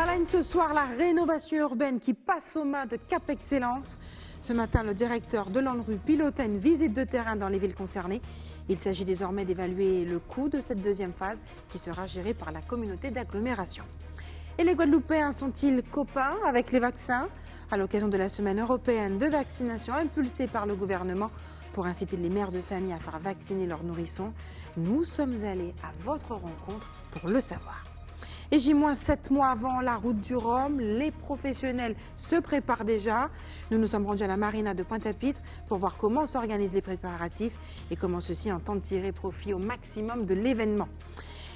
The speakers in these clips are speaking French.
À la une ce soir, la rénovation urbaine qui passe aux mains de Cap Excellence. Ce matin, le directeur de l'ANRU pilotait une visite de terrain dans les villes concernées. Il s'agit désormais d'évaluer le coût de cette deuxième phase qui sera gérée par la communauté d'agglomération. Et les Guadeloupéens sont-ils copains avec les vaccins? À l'occasion de la semaine européenne de vaccination impulsée par le gouvernement pour inciter les mères de famille à faire vacciner leurs nourrissons, nous sommes allés à votre rencontre pour le savoir. Et J-7 mois avant la route du Rhum, les professionnels se préparent déjà. Nous nous sommes rendus à la marina de Pointe-à-Pitre pour voir comment s'organisent les préparatifs et comment ceux-ci entendent tirer profit au maximum de l'événement.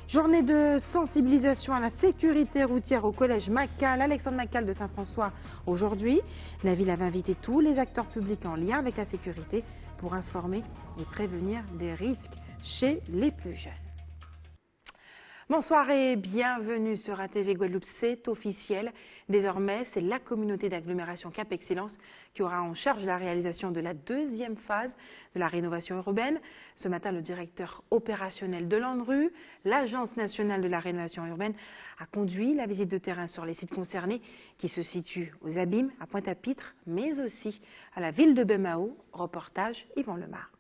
Journée de sensibilisation à la sécurité routière au collège Macal, Alexandre Macal de Saint-François aujourd'hui. La ville avait invité tous les acteurs publics en lien avec la sécurité pour informer et prévenir des risques chez les plus jeunes. Bonsoir et bienvenue sur ATV Guadeloupe, c'est officiel. Désormais, c'est la communauté d'agglomération Cap Excellence qui aura en charge la réalisation de la deuxième phase de la rénovation urbaine. Ce matin, le directeur opérationnel de l'ANRU, l'Agence nationale de la rénovation urbaine, a conduit la visite de terrain sur les sites concernés qui se situent aux Abîmes, à Pointe-à-Pitre, mais aussi à la ville de Bemao. Reportage Yvan Lemar.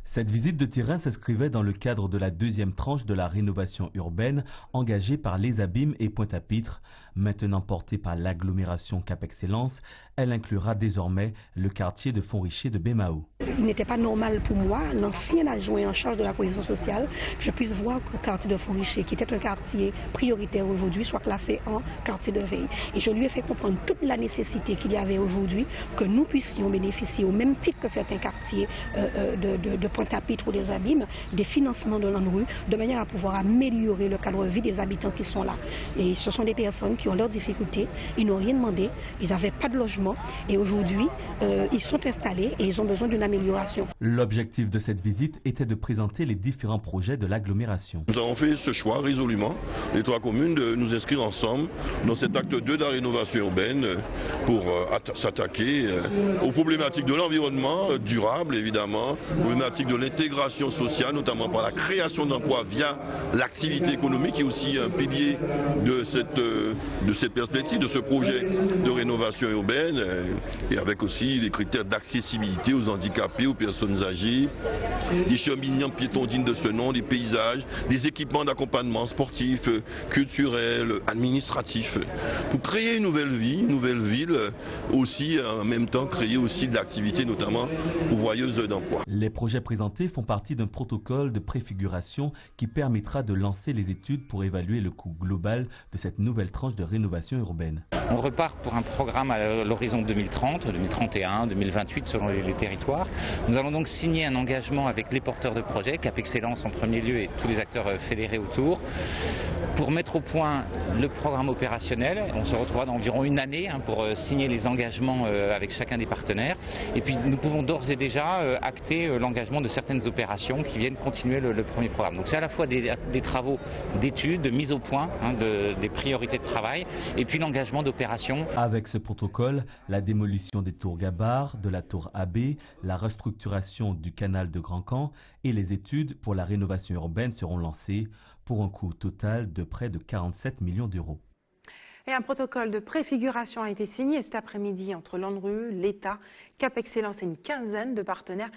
Cette visite de terrain s'inscrivait dans le cadre de la deuxième tranche de la rénovation urbaine engagée par les Abîmes et Pointe-à-Pitre. Maintenant portée par l'agglomération Cap Excellence, elle inclura désormais le quartier de Fontricher de Bemao. Il n'était pas normal pour moi, l'ancien adjoint en charge de la cohésion sociale, que je puisse voir que le quartier de Fontricher, qui était un quartier prioritaire aujourd'hui, soit classé en quartier de veille. Et je lui ai fait comprendre toute la nécessité qu'il y avait aujourd'hui que nous puissions bénéficier, au même titre que certains quartiers de Pointe-à-Pitre ou des Abîmes, des financements de l'ANRU, de manière à pouvoir améliorer le cadre de vie des habitants qui sont là. Et ce sont des personnes qui ont leurs difficultés, ils n'ont rien demandé, ils n'avaient pas de logement et aujourd'hui, ils sont installés et ils ont besoin d'une amélioration. L'objectif de cette visite était de présenter les différents projets de l'agglomération. Nous avons fait ce choix résolument, les trois communes, de nous inscrire ensemble dans cet acte 2 de la rénovation urbaine pour s'attaquer aux problématiques de l'environnement durable, évidemment, aux problématiques de l'intégration sociale, notamment par la création d'emplois via l'activité économique, qui est aussi un pilier de cette perspective, de ce projet de rénovation urbaine, et avec aussi les critères d'accessibilité aux handicapés, aux personnes âgées, des cheminements piétons dignes de ce nom, des paysages, des équipements d'accompagnement sportif, culturel, administratif, pour créer une nouvelle vie, une nouvelle ville, aussi en même temps créer aussi de l'activité, notamment pourvoyeuse d'emploi. Les projets présentés font partie d'un protocole de préfiguration qui permettra de lancer les études pour évaluer le coût global de cette nouvelle tranche de rénovation urbaine. On repart pour un programme à l'horizon 2030, 2031, 2028 selon les territoires. Nous allons donc signer un engagement avec les porteurs de projets, Cap Excellence en premier lieu et tous les acteurs fédérés autour, pour mettre au point le programme opérationnel. On se retrouvera dans environ une année pour signer les engagements avec chacun des partenaires. Et puis nous pouvons d'ores et déjà acter l'engagement de certaines opérations qui viennent continuer le premier programme. Donc c'est à la fois des travaux d'études, de mise au point des priorités de travail et puis l'engagement d'opérations. Avec ce protocole, la démolition des tours Gabar, de la tour AB, la restructuration du canal de Grand Camp et les études pour la rénovation urbaine seront lancées pour un coût total de près de 47 millions d'euros. Et un protocole de préfiguration a été signé cet après-midi entre l'ANRU, l'État, Cap Excellence et une quinzaine de partenaires.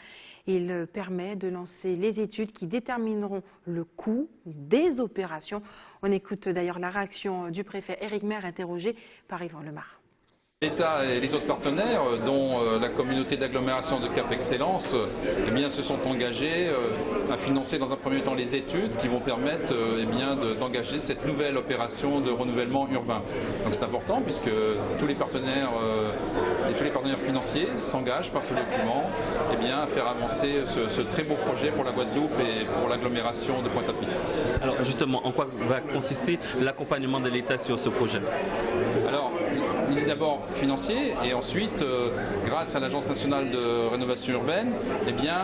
Il permet de lancer les études qui détermineront le coût des opérations. On écoute d'ailleurs la réaction du préfet Éric Maire, interrogé par Yvan Lemar. L'État et les autres partenaires, dont la communauté d'agglomération de Cap Excellence, eh bien, se sont engagés à financer dans un premier temps les études qui vont permettre d'engager cette nouvelle opération de renouvellement urbain. Donc c'est important puisque tous les partenaires financiers s'engagent par ce document à faire avancer ce très beau projet pour la Guadeloupe et pour l'agglomération de Pointe-à-Pitre. Alors justement, en quoi va consister l'accompagnement de l'État sur ce projet? Alors, l'idée d'abord financier et ensuite, grâce à l'Agence nationale de rénovation urbaine, eh bien,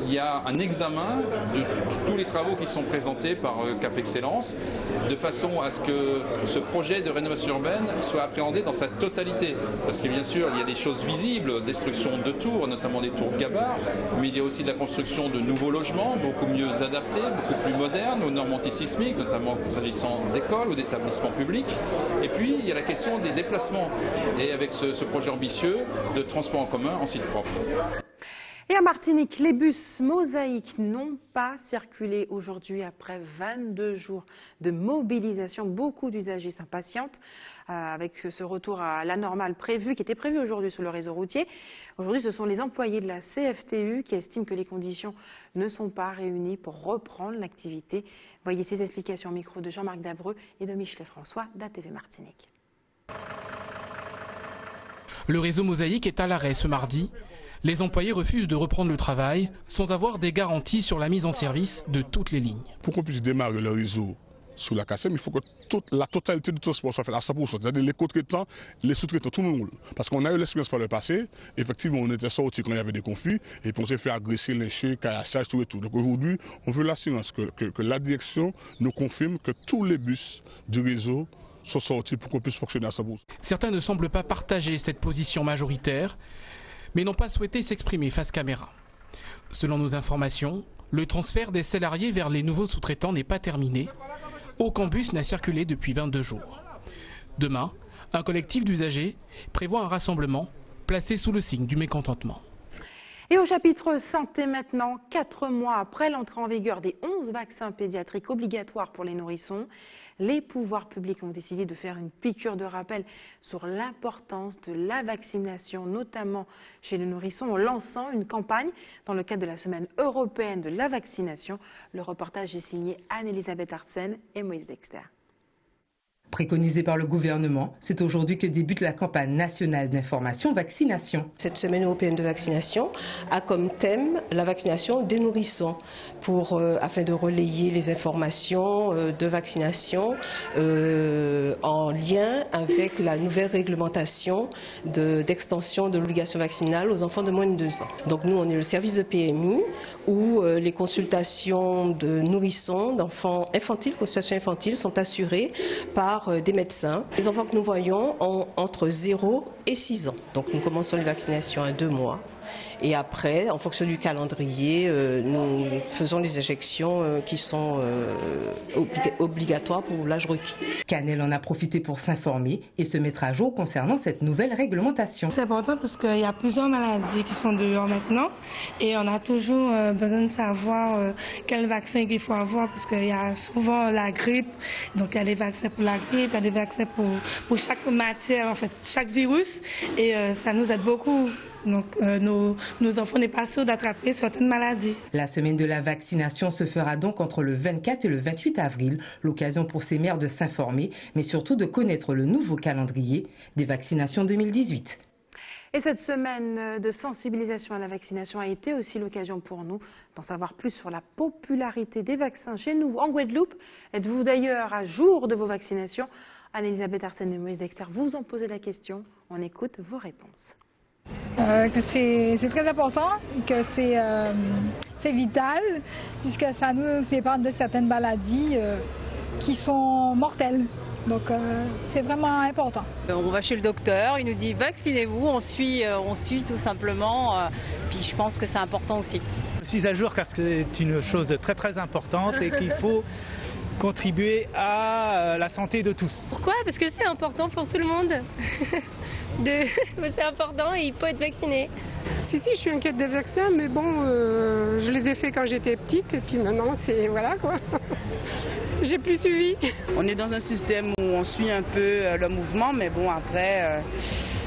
il y a un examen de tous les travaux qui sont présentés par Cap Excellence, de façon à ce que ce projet de rénovation urbaine soit appréhendé dans sa totalité. Parce que bien sûr, il y a des choses visibles, destruction de tours, notamment des tours gabarres, mais il y a aussi de la construction de nouveaux logements, beaucoup mieux adaptés, beaucoup plus modernes aux normes antisismiques, notamment s'agissant d'écoles ou d'établissements publics. Et puis, il y a la question des déplacements. Et avec ce projet ambitieux de transport en commun en site propre. Et à Martinique, les bus mosaïques n'ont pas circulé aujourd'hui après 22 jours de mobilisation. Beaucoup d'usagers s'impatientent avec ce retour à la normale qui était prévu aujourd'hui sur le réseau routier. Aujourd'hui, ce sont les employés de la CFTU qui estiment que les conditions ne sont pas réunies pour reprendre l'activité. Voyez ces explications au micro de Jean-Marc Dabreux et de Michelet François d'ATV Martinique. Le réseau mosaïque est à l'arrêt ce mardi. Les employés refusent de reprendre le travail sans avoir des garanties sur la mise en service de toutes les lignes. Pour qu'on puisse démarrer le réseau sous la CACEM, il faut que la totalité du transport soit faite à 100%. C'est-à-dire les co-traitants, les sous-traitants, tout le monde. Parce qu'on a eu l'expérience par le passé. Effectivement, on était sortis quand il y avait des conflits et puis on s'est fait agresser, lyncher, caillassage, tout et tout. Donc aujourd'hui, on veut l'assurance que la direction nous confirme que tous les bus du réseau sont sortis pour qu'on puisse fonctionner à 100%. Certains ne semblent pas partager cette position majoritaire, mais n'ont pas souhaité s'exprimer face caméra. Selon nos informations, le transfert des salariés vers les nouveaux sous-traitants n'est pas terminé. Aucun bus n'a circulé depuis 22 jours. Demain, un collectif d'usagers prévoit un rassemblement placé sous le signe du mécontentement. Et au chapitre santé maintenant, 4 mois après l'entrée en vigueur des 11 vaccins pédiatriques obligatoires pour les nourrissons, les pouvoirs publics ont décidé de faire une piqûre de rappel sur l'importance de la vaccination, notamment chez les nourrissons, en lançant une campagne dans le cadre de la semaine européenne de la vaccination. Le reportage est signé Anne-Elisabeth Artsen et Moïse Dexter. Préconisé par le gouvernement, c'est aujourd'hui que débute la campagne nationale d'information vaccination. Cette semaine européenne de vaccination a comme thème la vaccination des nourrissons afin de relayer les informations de vaccination en lien avec la nouvelle réglementation d'extension de l'obligation vaccinale aux enfants de moins de 2 ans. Donc nous, on est le service de PMI où les consultations de nourrissons, d'enfants infantiles, consultations infantiles sont assurées par des médecins. Les enfants que nous voyons ont entre 0 et 6 ans. Donc nous commençons les vaccinations à 2 mois. Et après, en fonction du calendrier, nous faisons les injections qui sont obligatoires pour l'âge requis. Canel en a profité pour s'informer et se mettre à jour concernant cette nouvelle réglementation. C'est important parce qu'il y a plusieurs maladies qui sont dehors maintenant et on a toujours besoin de savoir quel vaccin il faut avoir parce qu'il y a souvent la grippe. Donc il y a des vaccins pour la grippe, il y a des vaccins pour chaque matière, en fait, chaque virus et ça nous aide beaucoup. Donc nos enfants n'est pas sûrs d'attraper certaines maladies. La semaine de la vaccination se fera donc entre le 24 et le 28 avril, l'occasion pour ces mères de s'informer, mais surtout de connaître le nouveau calendrier des vaccinations 2018. Et cette semaine de sensibilisation à la vaccination a été aussi l'occasion pour nous d'en savoir plus sur la popularité des vaccins chez nous en Guadeloupe. Êtes-vous d'ailleurs à jour de vos vaccinations? Anne-Elisabeth Artsen et Moïse Dexter vous ont posé la question. On écoute vos réponses. Que c'est très important, que c'est vital, puisque ça nous épargne de certaines maladies qui sont mortelles. Donc c'est vraiment important. On va chez le docteur, il nous dit vaccinez-vous, on suit tout simplement, puis je pense que c'est important aussi. Je suis à jour car c'est une chose très très importante et qu'il faut contribuer à la santé de tous. Pourquoi? Parce que c'est important pour tout le monde. C'est important et il faut être vacciné. Si, je suis inquiète des vaccins, mais bon, je les ai faits quand j'étais petite et puis maintenant, c'est voilà quoi. J'ai plus suivi. On est dans un système où on suit un peu le mouvement, mais bon, après,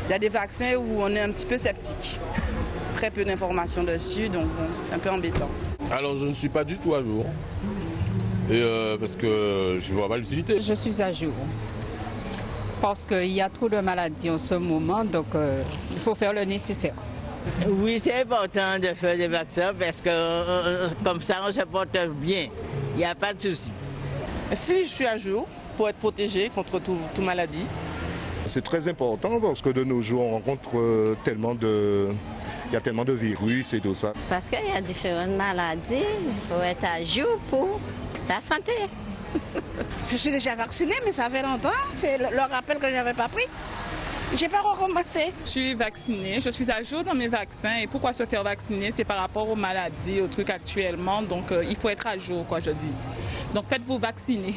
il y a des vaccins où on est un petit peu sceptique. Très peu d'informations dessus, donc bon, c'est un peu embêtant. Alors, je ne suis pas du tout à jour. Et parce que je vois pas l'utilité. Je suis à jour. Parce qu'il y a trop de maladies en ce moment, donc il faut faire le nécessaire. Oui, c'est important de faire des vaccins parce que comme ça, on se porte bien. Il n'y a pas de souci. Si je suis à jour pour être protégée contre toute maladie, C'est très important parce que de nos jours, on rencontre il y a tellement de virus et tout ça. Parce qu'il y a différentes maladies, il faut être à jour pour la santé. Je suis déjà vaccinée, mais ça fait longtemps. C'est le rappel que je n'avais pas pris. Je n'ai pas recommencé. Je suis vaccinée, je suis à jour dans mes vaccins. Et pourquoi se faire vacciner? C'est par rapport aux maladies, aux trucs actuellement. Donc il faut être à jour, quoi, je dis. Donc faites-vous vacciner.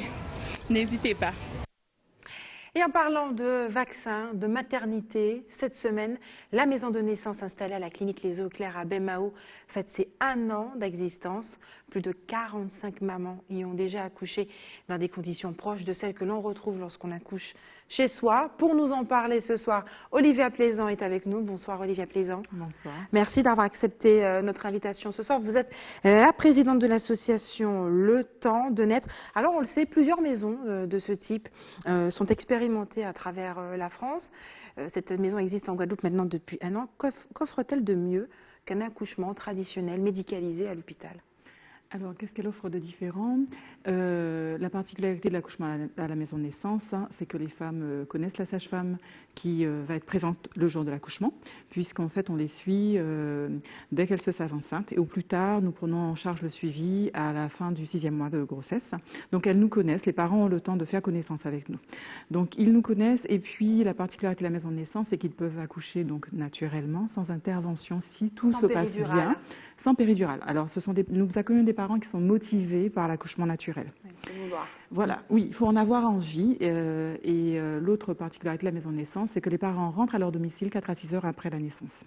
N'hésitez pas. Et en parlant de vaccins, de maternité, cette semaine, la maison de naissance installée à la clinique Les Eaux Claires à Baie-Mahault fête ses 1 an d'existence. Plus de 45 mamans y ont déjà accouché dans des conditions proches de celles que l'on retrouve lorsqu'on accouche chez soi. Pour nous en parler ce soir, Olivia Plaisant est avec nous. Bonsoir Olivia Plaisant. Bonsoir. Merci d'avoir accepté notre invitation ce soir. Vous êtes la présidente de l'association Le Temps de Naître. Alors on le sait, plusieurs maisons de ce type sont expérimentées à travers la France. Cette maison existe en Guadeloupe maintenant depuis 1 an. Qu'offre-t-elle de mieux qu'un accouchement traditionnel médicalisé à l'hôpital ? Alors, qu'est-ce qu'elle offre de différent? La particularité de l'accouchement à la maison de naissance, c'est que les femmes connaissent la sage-femme qui va être présente le jour de l'accouchement, puisqu'en fait, on les suit dès qu'elles se savent enceintes. Et au plus tard, nous prenons en charge le suivi à la fin du 6e mois de grossesse. Donc, elles nous connaissent. Les parents ont le temps de faire connaissance avec nous. Donc, ils nous connaissent. Et puis, la particularité de la maison de naissance, c'est qu'ils peuvent accoucher donc naturellement, sans intervention, si tout se passe bien. Sans péridurale. Alors, nous accueillons des parents qui sont motivés par l'accouchement naturel. Voilà, oui, il faut en avoir envie. L'autre particularité de la maison de naissance, c'est que les parents rentrent à leur domicile 4 à 6 heures après la naissance.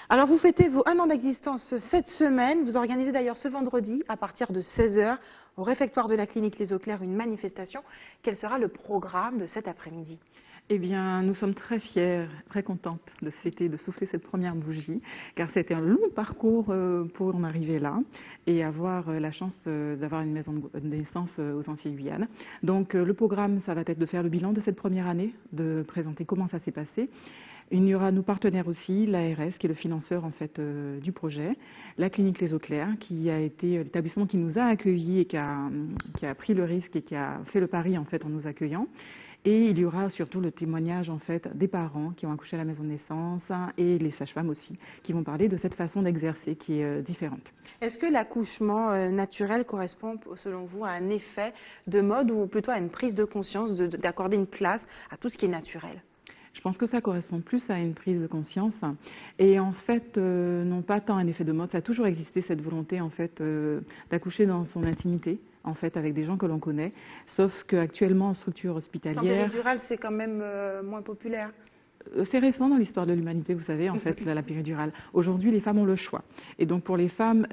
Alors, vous fêtez vos 1 an d'existence cette semaine. Vous organisez d'ailleurs ce vendredi, à partir de 16 heures, au réfectoire de la clinique Les Eaux Claires, une manifestation. Quel sera le programme de cet après-midi ? Eh bien, nous sommes très fiers, très contentes de fêter, de souffler cette première bougie, car c'était un long parcours pour en arriver là et avoir la chance d'avoir une maison de naissance aux Antilles-Guyane. Donc, le programme, ça va être de faire le bilan de cette première année, de présenter comment ça s'est passé. Il y aura nos partenaires aussi, l'ARS, qui est le financeur en fait du projet, la clinique Les Eaux Claires, qui a été l'établissement qui nous a accueillis et qui a pris le risque et qui a fait le pari en fait en nous accueillant. Et il y aura surtout le témoignage en fait des parents qui ont accouché à la maison de naissance et les sages-femmes aussi, qui vont parler de cette façon d'exercer qui est différente. Est-ce que l'accouchement naturel correspond, selon vous, à un effet de mode ou plutôt à une prise de conscience d'accorder une place à tout ce qui est naturel ? Je pense que ça correspond plus à une prise de conscience et en fait, non pas tant un effet de mode. Ça a toujours existé cette volonté en fait d'accoucher dans son intimité, en fait, avec des gens que l'on connaît, sauf qu'actuellement en structure hospitalière. Sans péridurale, c'est quand même moins populaire. C'est récent dans l'histoire de l'humanité, vous savez, en fait, la péridurale. Aujourd'hui, les femmes ont le choix. Et donc, pour les femmes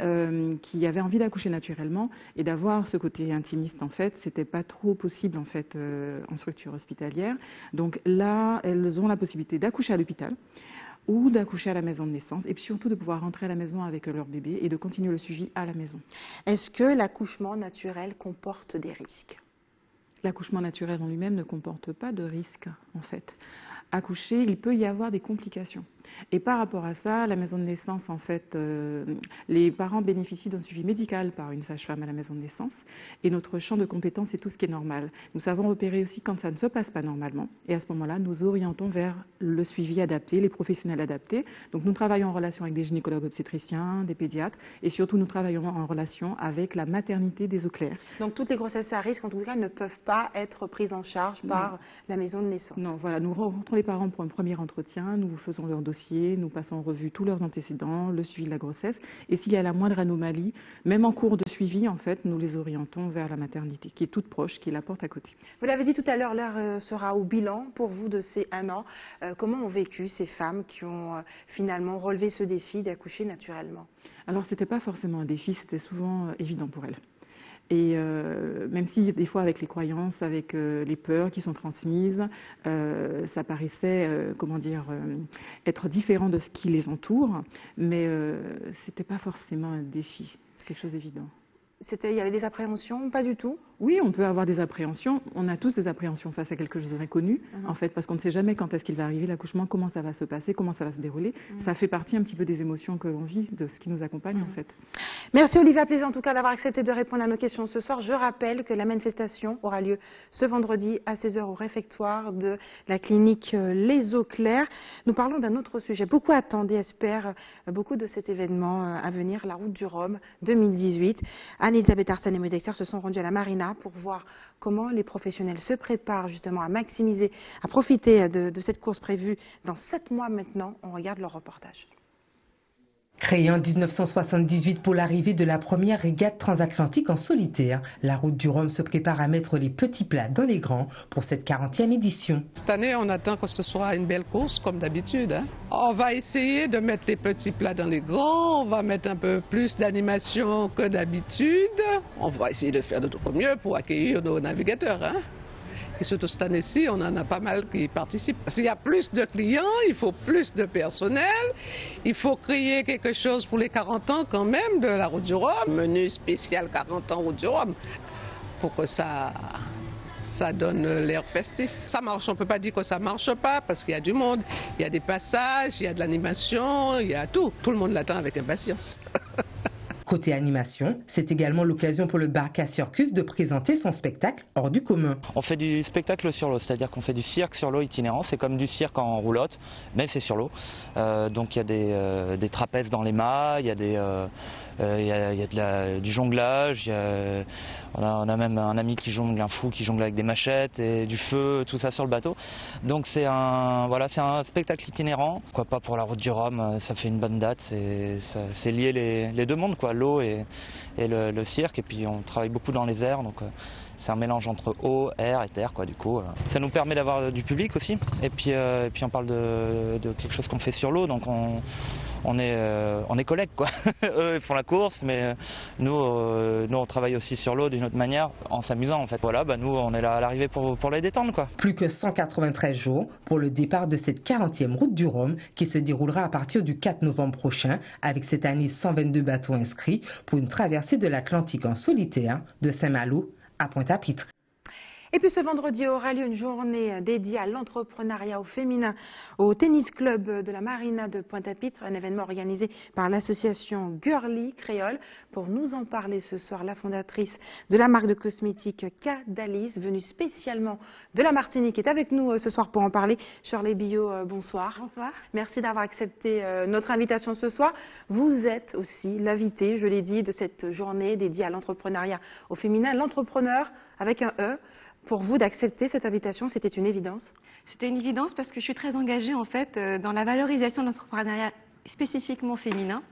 qui avaient envie d'accoucher naturellement et d'avoir ce côté intimiste, en fait, c'était pas trop possible, en fait, en structure hospitalière. Donc là, elles ont la possibilité d'accoucher à l'hôpital ou d'accoucher à la maison de naissance, et puis surtout de pouvoir rentrer à la maison avec leur bébé et de continuer le suivi à la maison. Est-ce que l'accouchement naturel comporte des risques ? L'accouchement naturel en lui-même ne comporte pas de risques, en fait. Accoucher, il peut y avoir des complications. Et par rapport à ça, la maison de naissance, en fait, les parents bénéficient d'un suivi médical par une sage-femme à la maison de naissance. Et notre champ de compétences est tout ce qui est normal. Nous savons repérer aussi quand ça ne se passe pas normalement. Et à ce moment-là, nous orientons vers le suivi adapté, les professionnels adaptés. Donc nous travaillons en relation avec des gynécologues obstétriciens, des pédiatres. Et surtout, nous travaillons en relation avec la maternité des Eaux Claires. Donc toutes les grossesses à risque, en tout cas, ne peuvent pas être prises en charge par la maison de naissance. Non, voilà. Nous rencontrons les parents pour un premier entretien. Nous faisons leur dossier. Nous passons en revue tous leurs antécédents, le suivi de la grossesse. Et s'il y a la moindre anomalie, même en cours de suivi, en fait, nous les orientons vers la maternité, qui est toute proche, qui est la porte à côté. Vous l'avez dit tout à l'heure, l'heure sera au bilan pour vous de ces 1 an. Comment ont vécu ces femmes qui ont finalement relevé ce défi d'accoucher naturellement ? Alors, ce n'était pas forcément un défi, c'était souvent évident pour elles. Et même si des fois avec les croyances, avec les peurs qui sont transmises, ça paraissait, être différent de ce qui les entoure, mais c'était pas forcément un défi, c'est quelque chose d'évident. il y avait des appréhensions? Pas du tout? Oui, on peut avoir des appréhensions. On a tous des appréhensions face à quelque chose d'inconnu, en fait, parce qu'on ne sait jamais quand est-ce qu'il va arriver l'accouchement, comment ça va se passer, comment ça va se dérouler. Ça fait partie un petit peu des émotions que l'on vit, de ce qui nous accompagne, en fait. Merci Olivia Plaisant, en tout cas, d'avoir accepté de répondre à nos questions ce soir. Je rappelle que la manifestation aura lieu ce vendredi à 16h au réfectoire de la clinique Les Eaux Claires. Nous parlons d'un autre sujet. Beaucoup attendent et espèrent beaucoup de cet événement à venir, la Route du Rhum 2018. Anne-Elisabeth Arsène et Maud Dexter se sont rendus à la Marina pour voir comment les professionnels se préparent justement à maximiser, à profiter de cette course prévue dans 7 mois maintenant. On regarde leur reportage. Créée en 1978 pour l'arrivée de la première régate transatlantique en solitaire, la Route du Rhum se prépare à mettre les petits plats dans les grands pour cette 40e édition. Cette année, on attend que ce soit une belle course comme d'habitude. On va essayer de mettre les petits plats dans les grands, on va mettre un peu plus d'animation que d'habitude. On va essayer de faire de notre mieux pour accueillir nos navigateurs. Et surtout cette année-ci, on en a pas mal qui participent. S'il y a plus de clients, il faut plus de personnel. Il faut créer quelque chose pour les 40 ans quand même de la Route du Rhum. Menu spécial 40 ans Route du Rhum pour que ça donne l'air festif. Ça marche, on ne peut pas dire que ça ne marche pas parce qu'il y a du monde, il y a des passages, il y a de l'animation, il y a tout. Tout le monde l'attend avec impatience. Côté animation, c'est également l'occasion pour le Barca Circus de présenter son spectacle hors du commun. On fait du spectacle sur l'eau, c'est-à-dire qu'on fait du cirque sur l'eau itinérant. C'est comme du cirque en roulotte, mais c'est sur l'eau. Donc il y a des trapèzes dans les mâts, il y a du jonglage, on a même un ami qui jongle, un fou qui jongle avec des machettes et du feu, tout ça sur le bateau. Donc c'est un spectacle itinérant. Pourquoi pas pour la Route du Rhum, ça fait une bonne date, c'est lié les deux mondes, quoi, l'eau et le cirque. Et puis on travaille beaucoup dans les airs, donc c'est un mélange entre eau, air et terre, quoi, du coup. Ça nous permet d'avoir du public aussi. Et puis on parle de quelque chose qu'on fait sur l'eau, donc on est collègues, quoi. Eux ils font la course, mais nous on travaille aussi sur l'eau d'une autre manière, en s'amusant en fait. Voilà, nous on est là à l'arrivée pour les détendre, quoi. Plus que 193 jours pour le départ de cette 40e Route du Rhum qui se déroulera à partir du 4 novembre prochain, avec cette année 122 bateaux inscrits pour une traversée de l'Atlantique en solitaire de Saint-Malo à Pointe-à-Pitre. Et puis ce vendredi aura lieu une journée dédiée à l'entrepreneuriat au féminin au tennis club de la Marina de Pointe-à-Pitre, un événement organisé par l'association Girly Créole. Pour nous en parler ce soir, la fondatrice de la marque de cosmétiques Cadalis, venue spécialement de la Martinique, est avec nous ce soir pour en parler. Shirley Billot, bonsoir. Bonsoir. Merci d'avoir accepté notre invitation ce soir. Vous êtes aussi l'invité, je l'ai dit, de cette journée dédiée à l'entrepreneuriat au féminin. L'entrepreneur avec un E. Pour vous, d'accepter cette invitation, c'était une évidence? C'était une évidence parce que je suis très engagée en fait dans la valorisation de l'entrepreneuriat spécifiquement féminin.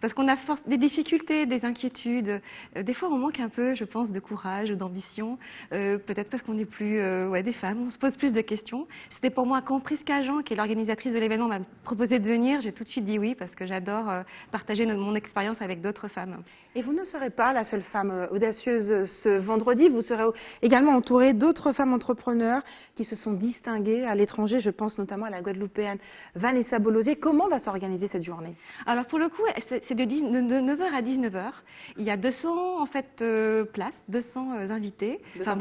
Parce qu'on a des difficultés, des inquiétudes. Des fois, on manque un peu, je pense, de courage, d'ambition. Peut-être parce qu'on n'est plus des femmes, on se pose plus de questions. C'était pour moi quand Prisca Jean, qui est l'organisatrice de l'événement, m'a proposé de venir. J'ai tout de suite dit oui parce que j'adore partager mon expérience avec d'autres femmes. Et vous ne serez pas la seule femme audacieuse ce vendredi. Vous serez également entourée d'autres femmes entrepreneurs qui se sont distinguées à l'étranger. Je pense notamment à la Guadeloupéenne Vanessa Bolosier. Comment va s'organiser cette journée? Alors pour le coup, c'est de 9h à 19h. Il y a 200 en fait, places, 200 invités. 200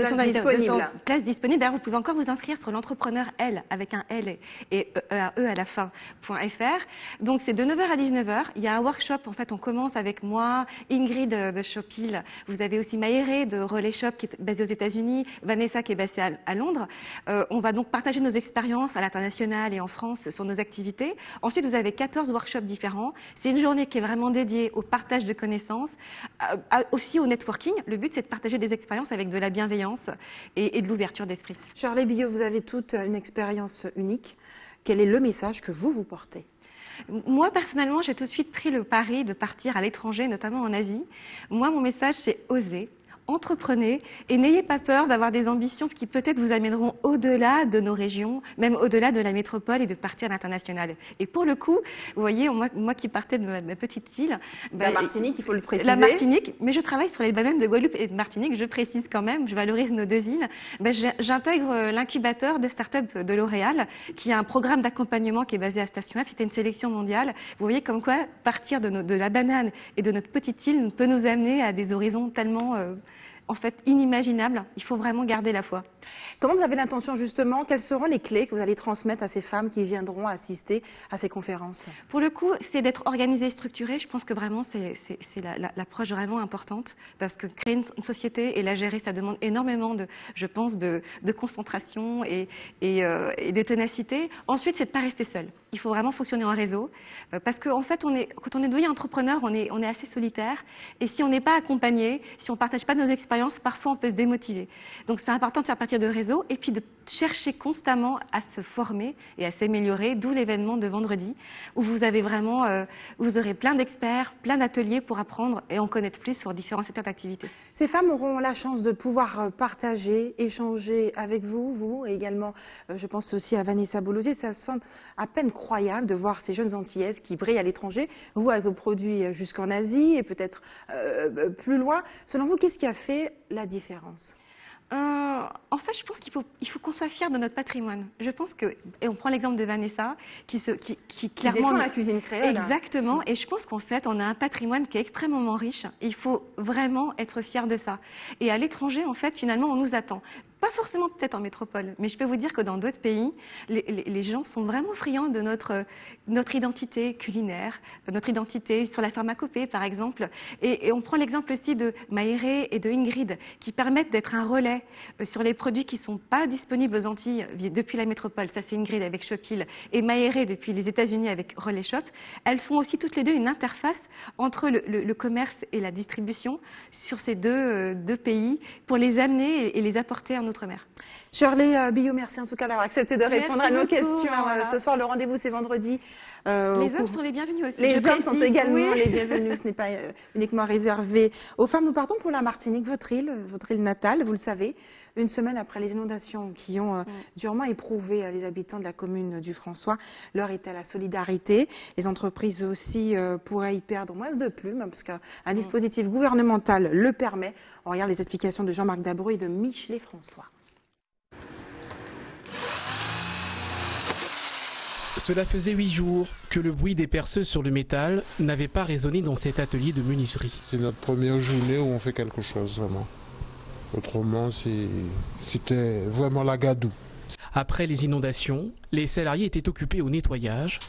places disponibles. D'ailleurs, vous pouvez encore vous inscrire sur l'entrepreneur L avec un L et un E à la fin.fr. Donc c'est de 9h à 19h. Il y a un workshop. En fait, on commence avec moi, Ingrid de Shopil. Vous avez aussi Maïré de Relais Shop qui est basée aux États-Unis, Vanessa qui est basée à Londres. On va donc partager nos expériences à l'international et en France sur nos activités. Ensuite, vous avez 14 workshops différents. C'est une journée qui est vraiment dédié au partage de connaissances, aussi au networking. Le but, c'est de partager des expériences avec de la bienveillance et de l'ouverture d'esprit. Shirley Billot, vous avez toute une expérience unique. Quel est le message que vous portez? Moi, personnellement, j'ai tout de suite pris le pari de partir à l'étranger, notamment en Asie. Moi, mon message, c'est oser. entreprenez et n'ayez pas peur d'avoir des ambitions qui peut-être vous amèneront au-delà de nos régions, même au-delà de la métropole et de partir à l'international. Et pour le coup, vous voyez, moi qui partais de ma petite île... La Martinique, il faut le préciser. La Martinique, mais je travaille sur les bananes de Guadeloupe et de Martinique, je précise quand même, je valorise nos deux îles. J'intègre l'incubateur de start-up de L'Oréal, qui a un programme d'accompagnement qui est basé à Station F. C'était une sélection mondiale. Vous voyez comme quoi partir de la banane et de notre petite île peut nous amener à des horizons tellement en fait inimaginables. Il faut vraiment garder la foi. Comment vous avez l'intention justement, quelles seront les clés que vous allez transmettre à ces femmes qui viendront assister à ces conférences? Pour le coup, c'est d'être organisé et structuré. Je pense que vraiment c'est l'approche vraiment importante, parce que créer une société et la gérer, ça demande énormément de concentration et de ténacité. Ensuite, c'est de ne pas rester seul. Il faut vraiment fonctionner en réseau, parce qu'en fait, quand on est devenu entrepreneur, on est assez solitaire, et si on n'est pas accompagné, si on ne partage pas nos expériences, parfois on peut se démotiver. Donc c'est important de faire partie de réseau et puis de chercher constamment à se former et à s'améliorer, d'où l'événement de vendredi où vous avez vraiment, vous aurez plein d'experts, plein d'ateliers pour apprendre et en connaître plus sur différents secteurs d'activité. Ces femmes auront la chance de pouvoir partager, échanger avec vous et également, je pense aussi à Vanessa Boulosier. Ça semble à peine croyable de voir ces jeunes Antillaises qui brillent à l'étranger, vous avec vos produits jusqu'en Asie et peut-être plus loin. Selon vous, qu'est-ce qui a fait la différence? En fait, je pense qu'il faut qu'on soit fiers de notre patrimoine. Je pense que, et on prend l'exemple de Vanessa, qui clairement défend la cuisine créole. Exactement. Et je pense qu'en fait, on a un patrimoine qui est extrêmement riche. Il faut vraiment être fier de ça. Et à l'étranger, en fait, finalement, on nous attend. Pas forcément peut-être en métropole, mais je peux vous dire que dans d'autres pays, les gens sont vraiment friands de notre identité culinaire, notre identité sur la pharmacopée, par exemple. Et on prend l'exemple aussi de Maéré et de Ingrid, qui permettent d'être un relais sur les produits qui ne sont pas disponibles aux Antilles depuis la métropole. Ça, c'est Ingrid avec Shopil et Maéré depuis les États-Unis avec Relais Shop. Elles font aussi toutes les deux une interface entre le commerce et la distribution sur ces deux pays pour les amener et les apporter en outre-mer. Shirley Billot, merci en tout cas d'avoir accepté de répondre à nos questions. Voilà. Ce soir, le rendez-vous, c'est vendredi. Les hommes sont les bienvenus aussi. Les hommes sont également les bienvenus. Ce n'est pas uniquement réservé aux femmes. Nous partons pour la Martinique, votre île natale, vous le savez. Une semaine après les inondations qui ont durement éprouvé les habitants de la commune du François, l'heure est à la solidarité. Les entreprises aussi pourraient y perdre moins de plumes, parce qu'un dispositif gouvernemental le permet. On regarde les explications de Jean-Marc Dabrou et de Michelet François. Cela faisait 8 jours que le bruit des perceuses sur le métal n'avait pas résonné dans cet atelier de menuiserie. C'est notre première journée où on fait quelque chose, vraiment. Autrement, c'était vraiment la gadoue. Après les inondations, les salariés étaient occupés au nettoyage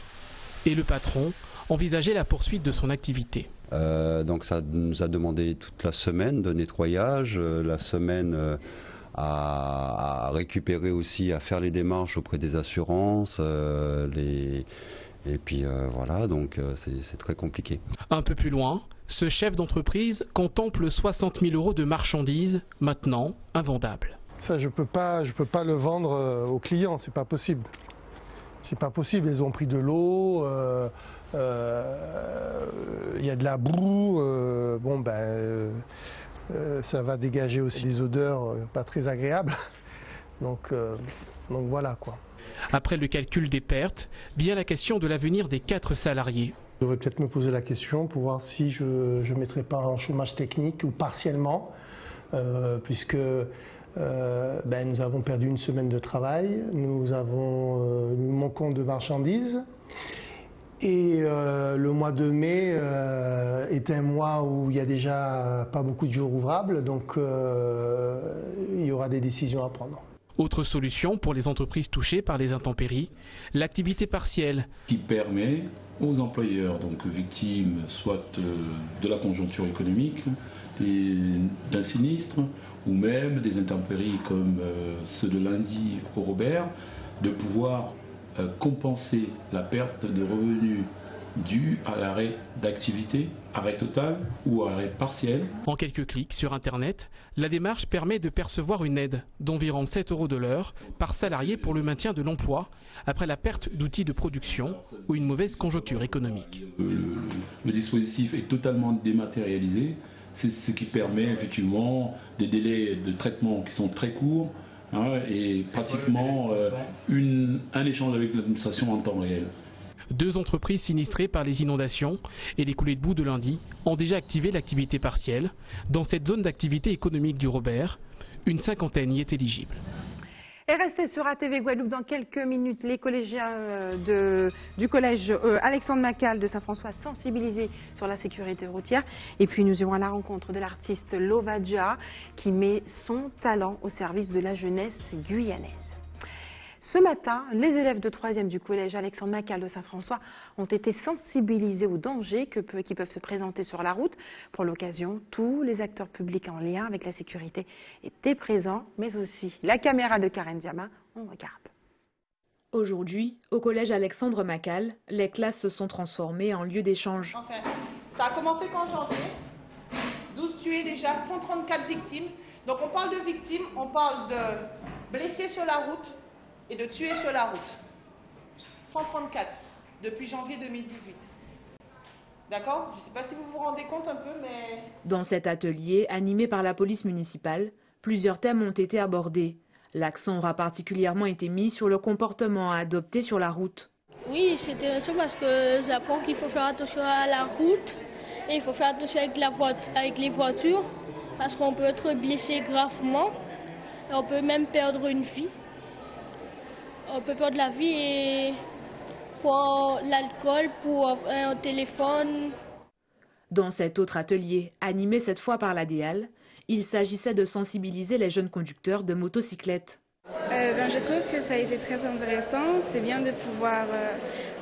et le patron envisageait la poursuite de son activité. Donc ça nous a demandé toute la semaine de nettoyage, la semaine... à récupérer aussi, à faire les démarches auprès des assurances, et puis voilà, donc c'est très compliqué. Un peu plus loin, ce chef d'entreprise contemple 60 000 € de marchandises, maintenant invendables. Ça, je peux pas le vendre aux clients, c'est pas possible. C'est pas possible, ils ont pris de l'eau, y a de la boue, ça va dégager aussi des odeurs pas très agréables. Donc voilà quoi. Après le calcul des pertes, vient la question de l'avenir des 4 salariés. Je devrais peut-être me poser la question pour voir si je ne mettrais pas en chômage technique ou partiellement, puisque nous avons perdu une semaine de travail, nous manquons de marchandises. Et le mois de mai est un mois où il n'y a déjà pas beaucoup de jours ouvrables, donc il y aura des décisions à prendre. Autre solution pour les entreprises touchées par les intempéries, l'activité partielle. Qui permet aux employeurs, donc victimes soit de la conjoncture économique, d'un sinistre, ou même des intempéries comme ceux de lundi au Robert, de pouvoir compenser la perte de revenus due à l'arrêt d'activité, arrêt total ou arrêt partiel. En quelques clics sur Internet, la démarche permet de percevoir une aide d'environ 7 € de l'heure par salarié pour le maintien de l'emploi après la perte d'outils de production ou une mauvaise conjoncture économique. Le dispositif est totalement dématérialisé, C'est ce qui permet effectivement des délais de traitement qui sont très courts et pratiquement un échange avec l'administration en temps réel. 2 entreprises sinistrées par les inondations et les coulées de boue de lundi ont déjà activé l'activité partielle. Dans cette zone d'activité économique du Robert, une 50aine y est éligible. Et restez sur ATV Guadeloupe dans quelques minutes. Les collégiens du collège Alexandre Macal de Saint-François sensibilisés sur la sécurité routière. Et puis nous irons à la rencontre de l'artiste Lovadja qui met son talent au service de la jeunesse guyanaise. Ce matin, les élèves de 3e du collège Alexandre Macal de Saint-François ont été sensibilisés aux dangers qui peuvent se présenter sur la route. Pour l'occasion, tous les acteurs publics en lien avec la sécurité étaient présents, mais aussi la caméra de Karen Diama. On regarde. Aujourd'hui, au collège Alexandre Macal, les classes se sont transformées en lieu d'échange. Enfin, ça a commencé qu'en janvier. 12 tués déjà, 134 victimes. Donc on parle de victimes, on parle de blessés sur la route et de tués sur la route. 134 depuis janvier 2018. D'accord? Je ne sais pas si vous vous rendez compte un peu, mais... Dans cet atelier, animé par la police municipale, plusieurs thèmes ont été abordés. L'accent aura particulièrement été mis sur le comportement à adopter sur la route. Oui, c'est intéressant parce que j'apprends qu'il faut faire attention à la route et il faut faire attention avec les voitures parce qu'on peut être blessé gravement et on peut même perdre une vie. On peut perdre la vie et pour l'alcool, pour un téléphone. Dans cet autre atelier, animé cette fois par l'ADEAL, il s'agissait de sensibiliser les jeunes conducteurs de motocyclettes. Je trouve que ça a été très intéressant. C'est bien de pouvoir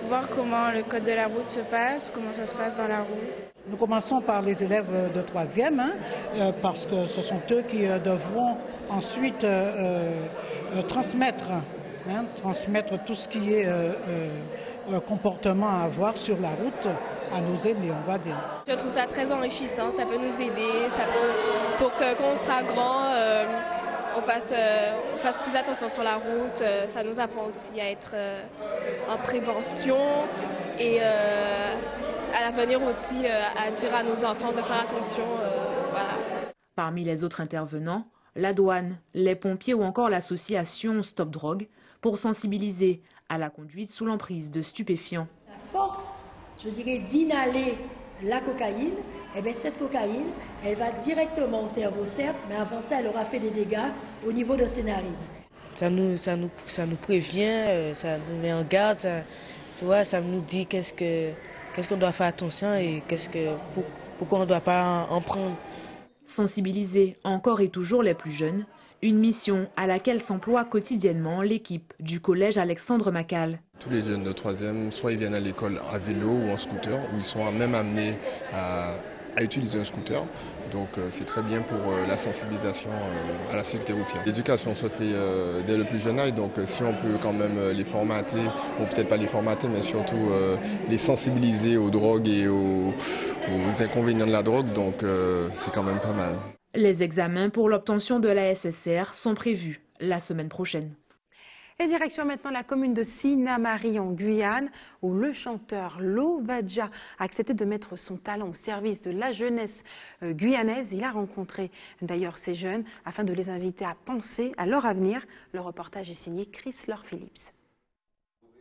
voir comment le code de la route se passe, comment ça se passe dans la route. Nous commençons par les élèves de 3e, parce que ce sont eux qui devront ensuite transmettre tout ce qui est comportement à avoir sur la route à nos aînés, on va dire. Je trouve ça très enrichissant, ça peut nous aider, pour que quand on sera grand, on fasse plus attention sur la route. Ça nous apprend aussi à être en prévention et à l'avenir aussi à dire à nos enfants de faire attention. Voilà. Parmi les autres intervenants, la douane, les pompiers ou encore l'association Stop Drogue pour sensibiliser à la conduite sous l'emprise de stupéfiants. La force, je dirais, d'inhaler la cocaïne, eh bien cette cocaïne, elle va directement au cerveau, certes, mais avant ça, elle aura fait des dégâts au niveau de ses narines. Ça nous prévient, ça nous met en garde, ça nous dit qu'est-ce qu'on doit faire attention et pourquoi on ne doit pas en prendre. Sensibiliser encore et toujours les plus jeunes, une mission à laquelle s'emploie quotidiennement l'équipe du collège Alexandre Macal. Tous les jeunes de 3e, soit ils viennent à l'école à vélo ou en scooter, ou ils sont même amenés à utiliser un scooter. Donc c'est très bien pour la sensibilisation à la sécurité routière. L'éducation se fait dès le plus jeune âge, donc si on peut quand même les formater, ou peut-être pas les formater, mais surtout les sensibiliser aux drogues et aux inconvénients de la drogue, donc c'est quand même pas mal. Les examens pour l'obtention de la SSR sont prévus la semaine prochaine. Et direction maintenant la commune de Sinamari en Guyane, où le chanteur Lovadja a accepté de mettre son talent au service de la jeunesse guyanaise. Il a rencontré d'ailleurs ces jeunes afin de les inviter à penser à leur avenir. Le reportage est signé Chris Laure-Phillips.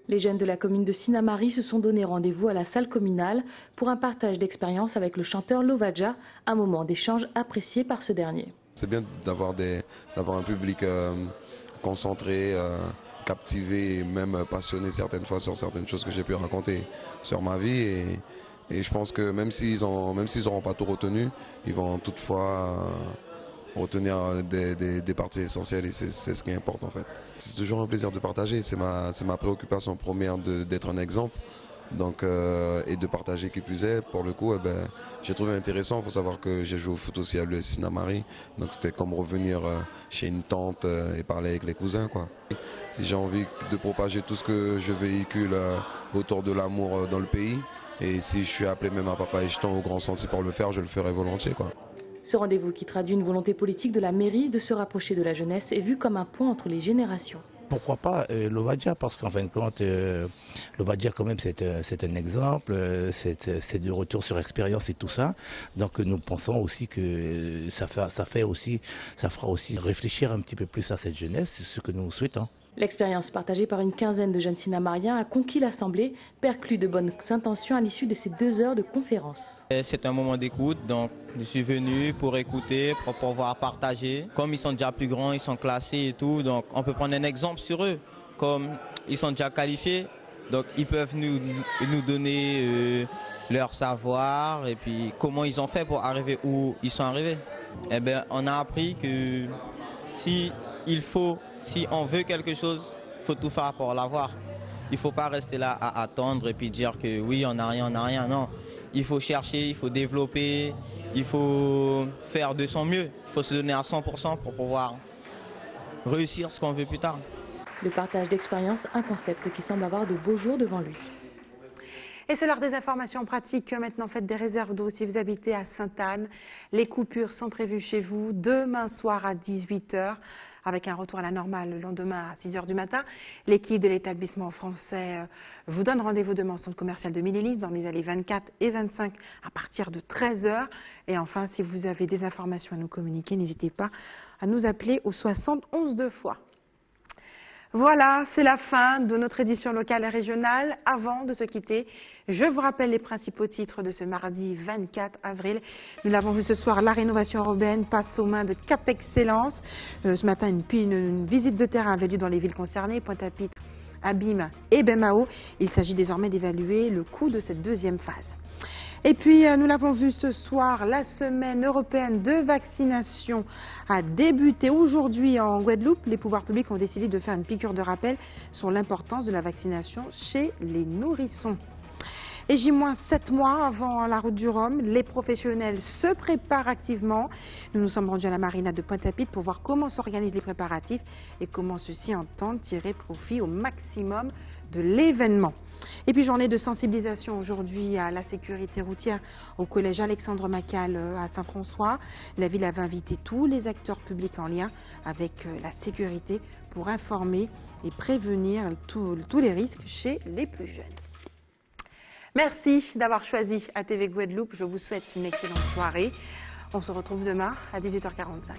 Les jeunes de la commune de Sinamari se sont donné rendez-vous à la salle communale pour un partage d'expérience avec le chanteur Lovadja, un moment d'échange apprécié par ce dernier. C'est bien d'avoir un public concentré, captivé et même passionné certaines fois sur certaines choses que j'ai pu raconter sur ma vie. Et je pense que même s'ils n'auront pas tout retenu, ils vont toutefois retenir des parties essentielles et c'est ce qui importe en fait. C'est toujours un plaisir de partager, c'est ma préoccupation première d'être un exemple. Donc, et de partager qui plus est, pour le coup, j'ai trouvé intéressant. Il faut savoir que j'ai joué au foot aussi à l'US Sinamari, donc c'était comme revenir chez une tante et parler avec les cousins, quoi. J'ai envie de propager tout ce que je véhicule autour de l'amour dans le pays. Et si je suis appelé même à Papa et Jeton au Grand Senti pour le faire, je le ferai volontiers, quoi. Ce rendez-vous qui traduit une volonté politique de la mairie de se rapprocher de la jeunesse est vu comme un pont entre les générations. pourquoi pas l'Ovadia, parce qu'en fin de compte, l'Ovadia quand même c'est un exemple, c'est de retour sur expérience et tout ça. Donc nous pensons aussi que ça fera aussi réfléchir un petit peu plus à cette jeunesse, c'est ce que nous souhaitons. L'expérience partagée par une quinzaine de jeunes Sinamariens a conquis l'Assemblée, perclus de bonnes intentions à l'issue de ces 2 heures de conférence. C'est un moment d'écoute, donc je suis venu pour écouter, pour pouvoir partager. Comme ils sont déjà plus grands, ils sont classés et tout, donc on peut prendre un exemple sur eux. Comme ils sont déjà qualifiés, donc ils peuvent nous donner leur savoir et puis comment ils ont fait pour arriver où ils sont arrivés. Eh bien, on a appris que si on veut quelque chose, il faut tout faire pour l'avoir. Il ne faut pas rester là à attendre et puis dire que oui, on n'a rien, non. Il faut chercher, il faut développer, il faut faire de son mieux. Il faut se donner à 100% pour pouvoir réussir ce qu'on veut plus tard. Le partage d'expérience, un concept qui semble avoir de beaux jours devant lui. Et c'est l'heure des informations pratiques. Maintenant, faites des réserves d'eau si vous habitez à Sainte-Anne. Les coupures sont prévues chez vous demain soir à 18 h, avec un retour à la normale le lendemain à 6 h du matin. L'équipe de l'établissement français vous donne rendez-vous demain au centre commercial de Mille-Élis dans les allées 24 et 25 à partir de 13 h. Et enfin, si vous avez des informations à nous communiquer, n'hésitez pas à nous appeler au 71 2 fois. Voilà, c'est la fin de notre édition locale et régionale. Avant de se quitter, je vous rappelle les principaux titres de ce mardi 24 avril. Nous l'avons vu ce soir, la rénovation urbaine passe aux mains de Cap Excellence. Ce matin, une visite de terrain avait lieu dans les villes concernées, Pointe-à-Pitre, Abîme et Bemao. Il s'agit désormais d'évaluer le coût de cette deuxième phase. Et puis, nous l'avons vu ce soir, la semaine européenne de vaccination a débuté aujourd'hui en Guadeloupe. Les pouvoirs publics ont décidé de faire une piqûre de rappel sur l'importance de la vaccination chez les nourrissons. Et J-7 mois avant la route du Rhum, les professionnels se préparent activement. Nous nous sommes rendus à la marina de Pointe-à-Pitre pour voir comment s'organisent les préparatifs et comment ceux-ci entendent tirer profit au maximum de l'événement. Et puis journée de sensibilisation aujourd'hui à la sécurité routière au collège Alexandre Macal à Saint-François. La ville avait invité tous les acteurs publics en lien avec la sécurité pour informer et prévenir tous les risques chez les plus jeunes. Merci d'avoir choisi ATV Guadeloupe. Je vous souhaite une excellente soirée. On se retrouve demain à 18 h 45.